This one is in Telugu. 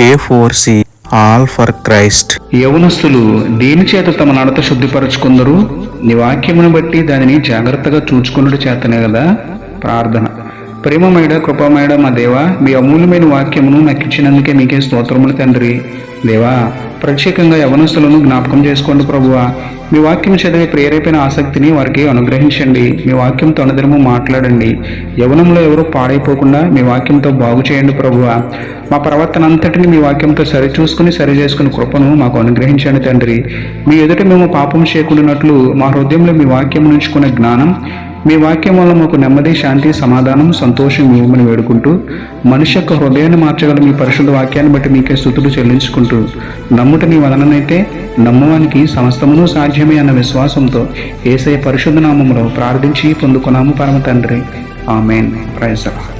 A4C all for Christ. యవనస్తులు దేని చేత తమ నడత శుద్ధిపరచుకుందరు? నీ వాక్యమును బట్టి దానిని జాగ్రత్తగా చూచుకున్నట్టు చేతనే కదా. ప్రార్థన. ప్రేమమేడ కృపమేడ మా దేవా, మీ అమూల్యమైన వాక్యమును నాకు ఇచ్చినందుకే మీకే స్తోత్రములు తండ్రి. దేవా, ప్రత్యేకంగా యవనస్తులను జ్ఞాపకం చేసుకోండి ప్రభువా. మీ వాక్యం చదివే ప్రేరేపణ ఆసక్తిని వారికి అనుగ్రహించండి. మీ వాక్యంతో అనుదినము మాట్లాడండి. యవనంలో ఎవరు పాడైపోకుండా మీ వాక్యంతో బాగు చేయండి ప్రభువా. మా ప్రవర్తన అంతటిని మీ వాక్యంతో సరిచూసుకుని సరిచేసుకుని కృపను మాకు అనుగ్రహించండి తండ్రి. మీ ఎదుట మేము పాపం చేయకుండానట్లు మా హృదయంలో మీ వాక్యం నుంచుకునే జ్ఞానం, మీ వాక్యం వల్ల మాకు నెమ్మది, శాంతి, సమాధానం, సంతోషం ఇవ్వమని వేడుకుంటూ, మనిషి యొక్క హృదయాన్ని మార్చగల మీ పరిశుద్ధ వాక్యాన్ని బట్టి మీకే స్తుతులు చెల్లించుకుంటూ, నమ్ముట నీ వలననైతే నమ్మువానికి సమస్తమును సాధ్యమే అన్న విశ్వాసంతో యేసయ్య పరిశుద్ధ నామములో ప్రార్థించి పొందుకున్నాము పరమ తండ్రి. ఆమేన్. Praise the lord.